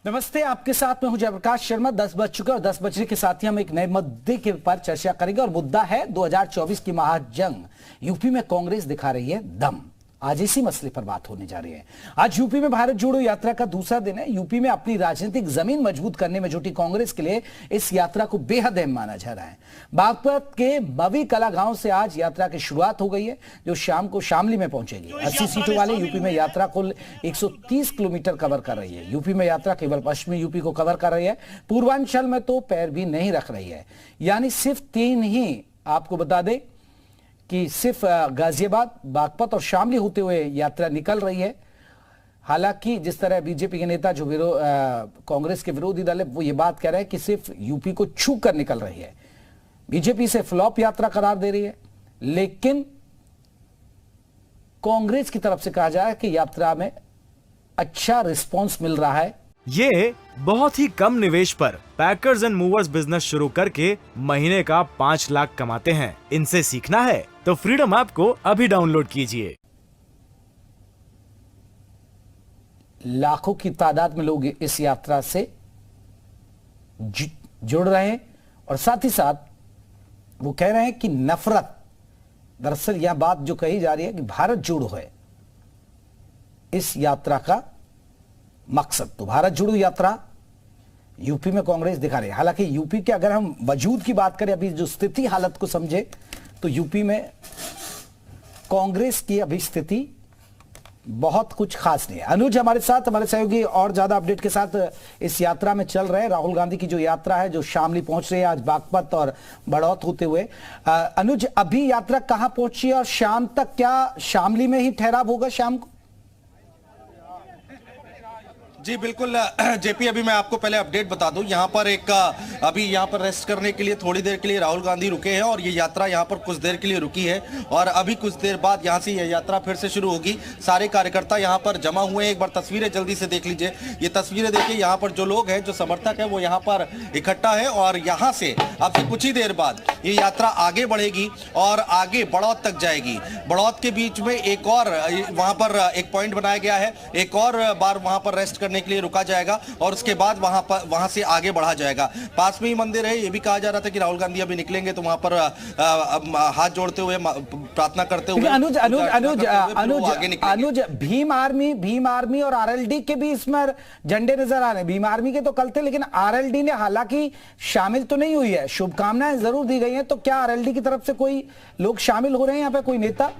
नमस्ते, आपके साथ में हूं जयप्रकाश शर्मा। 10 बज चुके और 10 बजने के साथ ही हम एक नए मुद्दे के ऊपर चर्चा करेंगे और मुद्दा है 2024 की महाजंग। यूपी में कांग्रेस दिखा रही है दम। आज इसी मसले पर बात होने जा रही है। आज यूपी में भारत जोड़ो यात्रा का दूसरा दिन है। यूपी में अपनी राजनीतिक जमीन मजबूत करने में जुटी कांग्रेस के लिए इस यात्रा को बेहद अहम माना जा रहा है। बागपत के मवी कला गांव से आज यात्रा की शुरुआत हो गई है, जो शाम को शामली में पहुंचेगी। 80 सीटों वाले यूपी में यात्रा कुल 130 किलोमीटर कवर कर रही है। यूपी में यात्रा केवल पश्चिमी यूपी को कवर कर रही है, पूर्वांचल में तो पैर भी नहीं रख रही है। यानी सिर्फ 3 ही, आपको बता दें कि सिर्फ गाजियाबाद, बागपत और शामली होते हुए यात्रा निकल रही है। हालांकि जिस तरह बीजेपी के नेता जो कांग्रेस के विरोधी दल है, वो ये बात कह रहे हैं कि सिर्फ यूपी को छू कर निकल रही है। बीजेपी से फ्लॉप यात्रा करार दे रही है, लेकिन कांग्रेस की तरफ से कहा जा रहा है कि यात्रा में अच्छा रिस्पॉन्स मिल रहा है। ये बहुत ही कम निवेश पर पैकर्स एंड मूवर्स बिजनेस शुरू करके महीने का 5 लाख कमाते हैं। इनसे सीखना है तो फ्रीडम ऐप को अभी डाउनलोड कीजिए। लाखों की तादाद में लोग इस यात्रा से जुड़ रहे हैं और साथ ही साथ वो कह रहे हैं कि नफरत, दरअसल यह बात जो कही जा रही है कि भारत जोड़ो है इस यात्रा का मकसद। तो भारत जोड़ो यात्रा यूपी में कांग्रेस दिखा रही है। हालांकि यूपी के अगर हम वजूद की बात करें, अभी जो स्थिति हालत को समझे, तो यूपी में कांग्रेस की अभी स्थिति बहुत कुछ खास नहीं है। अनुज हमारे साथ, हमारे सहयोगी और ज्यादा अपडेट के साथ इस यात्रा में चल रहे हैं। राहुल गांधी की जो यात्रा है, जो शामली पहुंच रही है आज बागपत और बड़ौत होते हुए। अनुज, अभी यात्रा कहां पहुंची है और शाम तक क्या शामली में ही ठहराव होगा शाम को? जी बिल्कुल जेपी, अभी मैं आपको पहले अपडेट बता दूं। यहाँ पर अभी यहाँ पर रेस्ट करने के लिए थोड़ी देर के लिए राहुल गांधी रुके हैं और ये यात्रा यहाँ पर कुछ देर के लिए रुकी है और अभी कुछ देर बाद यहाँ से ये यात्रा फिर से शुरू होगी। सारे कार्यकर्ता यहाँ पर जमा हुए हैं। एक बार तस्वीरें जल्दी से देख लीजिए। ये तस्वीरें देखिए, यहाँ पर जो लोग हैं, जो समर्थक है, वो यहाँ पर इकट्ठा है और यहाँ से अब से कुछ ही देर बाद ये यात्रा आगे बढ़ेगी और आगे बड़ौत तक जाएगी। बड़ौत के बीच में एक और वहाँ पर एक पॉइंट बनाया गया है, एक और बार वहाँ पर रेस्ट करने के लिए रुका जाएगा और उसके बाद वहां से आगे बढ़ा जाएगा। पास में ही मंदिर है। ये भी कहा जा रहा था कि राहुल गांधी अभी निकलेंगे तो वहां पर हाथ जोड़ते हुए, प्रार्थना करते हुए अनुज भीम आर्मी और आरएलडी के भी इसमें झंडे नजर आ रहे हैं। भीम आर्मी के तो कल थे, लेकिन आरएलडी ने हालांकि शामिल तो नहीं हुई है। शुभकामनाएं जरूर दी गई हैं। तो क्या आरएलडी की तरफ से कोई लोग शामिल हो रहे हैं यहाँ पे, कोई नेता?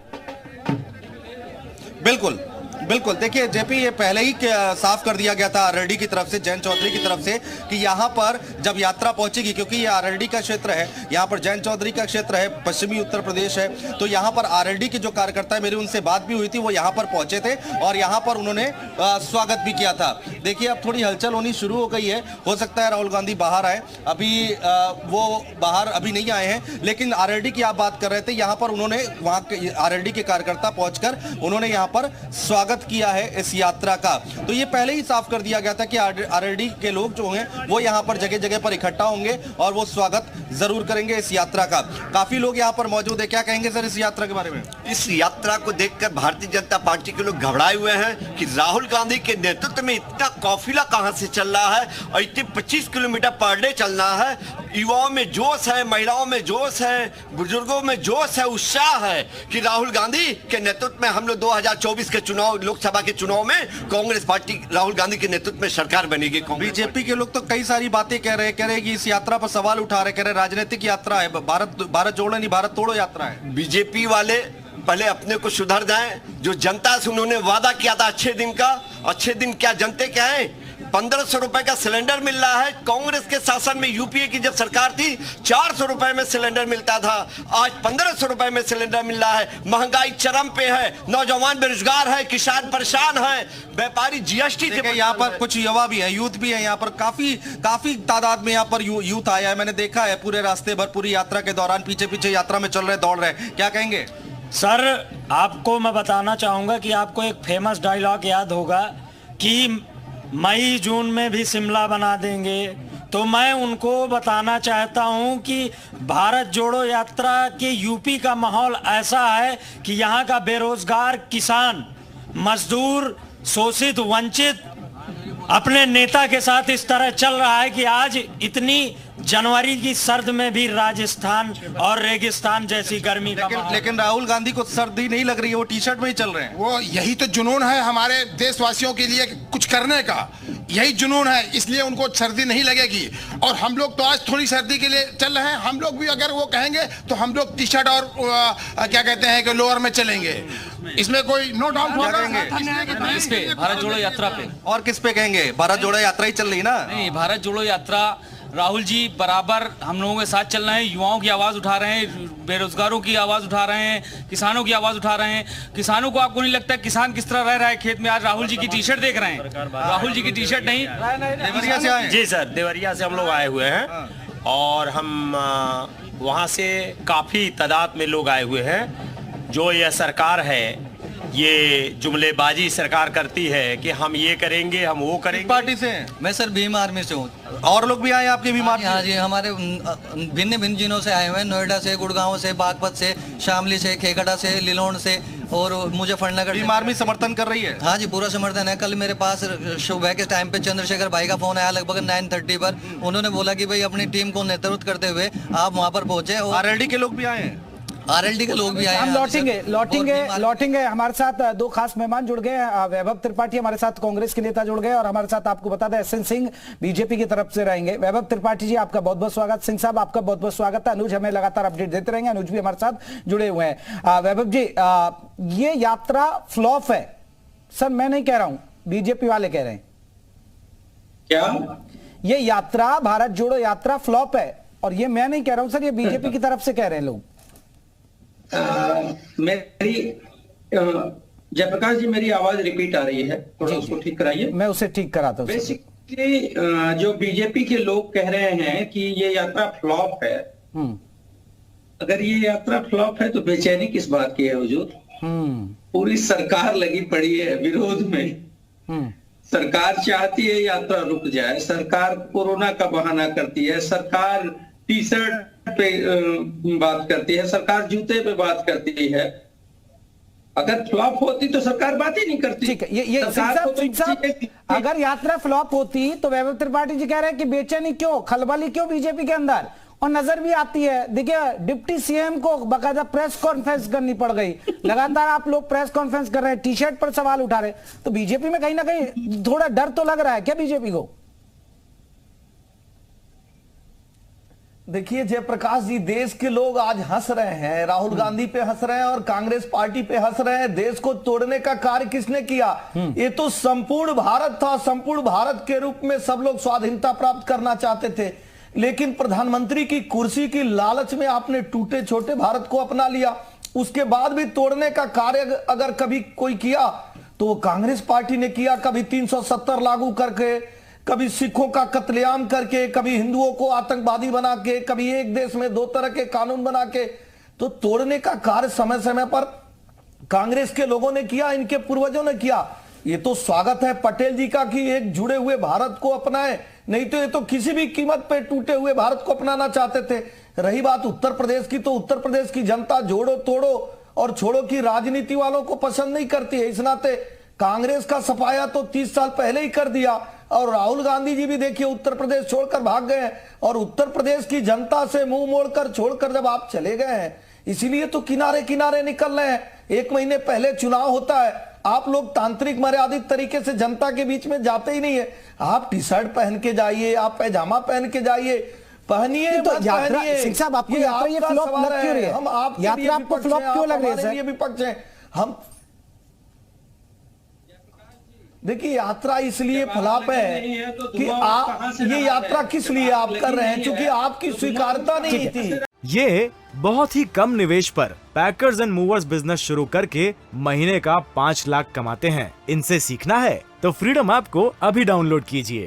बिल्कुल बिल्कुल, देखिए जेपी, ये पहले ही साफ कर दिया गया था आरएलडी की तरफ से, जयंत चौधरी की तरफ से, कि यहाँ पर जब यात्रा पहुंचेगी, क्योंकि ये आरएलडी का क्षेत्र है, यहाँ पर जयंत चौधरी का क्षेत्र है, पश्चिमी उत्तर प्रदेश है, तो यहाँ पर आरएलडी के जो कार्यकर्ता है, मेरी उनसे बात भी हुई थी, वो यहाँ पर पहुंचे थे और यहाँ पर उन्होंने स्वागत भी किया था। देखिए अब थोड़ी हलचल होनी शुरू हो गई है। हो सकता है राहुल गांधी बाहर आए, अभी वो बाहर अभी नहीं आए हैं, लेकिन आरएलडी की आप बात कर रहे थे, यहाँ पर उन्होंने, वहाँ के आरएलडी के कार्यकर्ता पहुंचकर उन्होंने यहाँ पर स्वागत किया है इस यात्रा का। तो ये पहले ही साफ कर दिया गया था कि आरएलडी के लोग जो हैं वो यहाँ पर जगह जगह पर इकट्ठा होंगे और वो स्वागत जरूर करेंगे इस यात्रा का। काफी लोग यहाँ पर मौजूद है। क्या कहेंगे सर इस यात्रा के बारे में? इस यात्रा को देखकर भारतीय जनता पार्टी के लोग घबराए हुए हैं कि राहुल गांधी के नेतृत्व में इतना काफिला कहां से चल रहा है और इतने 25 किलोमीटर पर डे चलना है। युवाओं में जोश है, महिलाओं में जोश है, बुजुर्गों में जोश है, उत्साह है कि राहुल गांधी के नेतृत्व में हम लोग 2024 के चुनाव, लोकसभा के चुनाव में कांग्रेस पार्टी राहुल गांधी के नेतृत्व में सरकार बनेगी। बीजेपी के लोग तो कई सारी बातें कह रहे हैं कि इस यात्रा पर सवाल उठा रहे, कह रहे राजनीतिक यात्रा है, भारत जोड़ो नहीं भारत तोड़ो यात्रा है। बीजेपी वाले पहले अपने को सुधर जाएं। जो जनता से उन्होंने वादा किया था अच्छे दिन का, अच्छे दिन क्या जनते क्या है? 1500 रुपए का सिलेंडर मिल रहा है। कांग्रेस के शासन में, यूपीए की जब सरकार थी, 400 रुपए में सिलेंडर मिलता था, आज 1500 रुपए में सिलेंडर मिल रहा है। महंगाई चरम पे है, नौजवान बेरोजगार है, किसान परेशान है, व्यापारी जीएसटी से। यहाँ पर कुछ युवा भी है, यूथ भी है, यहाँ पर काफी तादाद में यहाँ पर यूथ आया है। मैंने देखा है पूरे रास्ते भर, पूरी यात्रा के दौरान पीछे पीछे यात्रा में चल रहे, दौड़ रहे। क्या कहेंगे सर? आपको मैं बताना चाहूंगा कि आपको एक फेमस डायलॉग याद होगा कि मई जून में भी शिमला बना देंगे। तो मैं उनको बताना चाहता हूं कि भारत जोड़ो यात्रा के यूपी का माहौल ऐसा है कि यहां का बेरोजगार, किसान, मजदूर, शोषित, वंचित अपने नेता के साथ इस तरह चल रहा है कि आज इतनी जनवरी की सर्द में भी राजस्थान और रेगिस्तान जैसी गर्मी का माहौल। लेकिन राहुल गांधी को सर्दी नहीं लग रही है, वो टी शर्ट में ही चल रहे हैं। वो यही तो जुनून है हमारे देशवासियों के लिए कुछ करने का, यही जुनून है, इसलिए उनको सर्दी नहीं लगेगी। और हम लोग तो आज थोड़ी सर्दी के लिए चल रहे हैं, हम लोग भी अगर वो कहेंगे तो हम लोग टी शर्ट और क्या कहते हैं कि लोअर में चलेंगे, इसमें कोई नो डाउट होगा। इस पे भारत जोड़ो यात्रा पे और किस पे कहेंगे? भारत जोड़ो यात्रा ही चल रही ना। नहीं, भारत जोड़ो यात्रा राहुल जी बराबर हम लोगों के साथ चल रहे हैं, युवाओं की आवाज उठा रहे हैं, बेरोजगारों की आवाज उठा रहे हैं, किसानों की आवाज उठा रहे हैं। किसानों को आपको नहीं लगता किसान किस तरह रह रहा है खेत में? आज राहुल जी की टी शर्ट देख रहे हैं, राहुल जी की टी शर्ट नहीं। देवरिया से आए? जी सर, देवरिया से हम लोग आए हुए हैं और हम वहाँ से काफी तादाद में लोग आए हुए हैं। जो यह सरकार है, ये जुमलेबाजी सरकार करती है कि हम ये करेंगे, हम वो करेंगे। पार्टी से हैं? मैं सर भीम आर्मी से हूँ। और लोग भी आए आपके बीमार? हाँ जी, हमारे भिन्न भिन्न जिलों से आए हुए हैं, नोएडा से, गुड़गांव से, बागपत से, शामली से, खेखड़ा से, लिलोन से और मुजफ्फरनगर। भीम आर्मी समर्थन कर रही है? हाँ जी, पूरा समर्थन है। कल मेरे पास सुबह के टाइम पे चंद्रशेखर भाई का फोन आया लगभग 9:30 पर। उन्होंने बोला कि भाई अपनी टीम को नेतृत्व करते हुए आप वहाँ पर पहुंचे। और आरएलडी के लोग भी आए हैं? आरएलडी के लोग भी आए हैं। हम लौटेंगे। हमारे साथ दो खास मेहमान जुड़ गए हैं। वैभव त्रिपाठी हमारे साथ कांग्रेस के नेता जुड़ गए और हमारे साथ आपको बता दें एसएन सिंह बीजेपी की तरफ से रहेंगे। वैभव त्रिपाठी जी आपका बहुत बहुत स्वागत। सिंह साहब आपका बहुत बहुत स्वागत है। अनुज हमें लगातार अपडेट देते रहेंगे, अनुज भी हमारे साथ जुड़े हुए हैं। वैभव जी, ये यात्रा फ्लॉप है सर, मैं नहीं कह रहा हूं, बीजेपी वाले कह रहे हैं। क्या ये यात्रा भारत जोड़ो यात्रा फ्लॉप है? और ये मैं नहीं कह रहा हूं सर, ये बीजेपी की तरफ से कह रहे हैं लोग। मेरी जयप्रकाश जी, मेरी आवाज रिपीट आ रही है, थोड़ा उसको ठीक कराइए। मैं उसे ठीक कराता हूं। बेसिकली जो बीजेपी के लोग कह रहे हैं कि ये यात्रा फ्लॉप है। अगर ये यात्रा फ्लॉप है तो बेचैनी किस बात की है हुजूर? पूरी सरकार लगी पड़ी है विरोध में। सरकार चाहती है यात्रा रुक जाए, सरकार कोरोना का बहाना करती है, सरकार टी शर्ट पे बात करती है, सरकार जूते पे बात करती है। अगर फ्लॉप होती तो सरकार बात ही नहीं करती। ठीक है, ये सिंह साहब, अगर यात्रा फ्लॉप होती तो वैभव त्रिपाठी जी कह रहे हैं कि बेचैनी क्यों, खलबली क्यों बीजेपी के अंदर? और नजर भी आती है, देखिए डिप्टी सीएम को बाकायदा प्रेस कॉन्फ्रेंस करनी पड़ गई। लगातार आप लोग प्रेस कॉन्फ्रेंस कर रहे हैं, टी शर्ट पर सवाल उठा रहे हैं, तो बीजेपी में कहीं ना कहीं थोड़ा डर तो लग रहा है क्या बीजेपी को? देखिए जयप्रकाश जी, देश के लोग आज हंस रहे हैं, राहुल गांधी पे हंस रहे हैं और कांग्रेस पार्टी पे हंस रहे हैं। देश को तोड़ने का कार्य किसने किया? ये तो संपूर्ण भारत था। संपूर्ण भारत के रूप में सब लोग स्वाधीनता प्राप्त करना चाहते थे, लेकिन प्रधानमंत्री की कुर्सी की लालच में आपने टूटे छोटे भारत को अपना लिया। उसके बाद भी तोड़ने का कार्य अगर कभी कोई किया तो वो कांग्रेस पार्टी ने किया। कभी 370 लागू करके, कभी सिखों का कत्लेआम करके, कभी हिंदुओं को आतंकवादी बना के, कभी एक देश में दो तरह के कानून बना के। तो तोड़ने का कार्य समय समय पर कांग्रेस के लोगों ने किया, इनके पूर्वजों ने किया। ये तो स्वागत है पटेल जी का कि एक जुड़े हुए भारत को अपनाए, नहीं तो ये तो किसी भी कीमत पे टूटे हुए भारत को अपनाना चाहते थे। रही बात उत्तर प्रदेश की, तो उत्तर प्रदेश की जनता जोड़ो तोड़ो और छोड़ो की राजनीति वालों को पसंद नहीं करती है। इस नाते कांग्रेस का सफाया तो 30 साल पहले ही कर दिया। और राहुल गांधी जी भी देखिए उत्तर प्रदेश छोड़कर भाग गए हैं और उत्तर प्रदेश की जनता से मुंह मोड़कर छोड़कर जब आप चले गए हैं, इसीलिए तो किनारे किनारे निकल रहे हैं। 1 महीने पहले चुनाव होता है, आप लोग तांत्रिक मर्यादित तरीके से जनता के बीच में जाते ही नहीं है। आप टी शर्ट पहन के जाइए, आप पैजामा पहन के जाइए, पहनिए। तो यात्रा सिंह साहब, आपको यात्रा ये फ्लॉप लग क्यों रही है? हम आप यात्रा आपको फ्लॉप क्यों लग रही है सर? ये विपक्ष है। हम देखिए यात्रा इसलिए फ्लॉप है कि आप ये यात्रा किस लिए आप कर रहे हैं, क्योंकि आपकी स्वीकारता नहीं थी। ये बहुत ही कम निवेश पर पैकर्स एंड मूवर्स बिजनेस शुरू करके महीने का 5 लाख कमाते हैं। इनसे सीखना है तो फ्रीडम ऐप को अभी डाउनलोड कीजिए।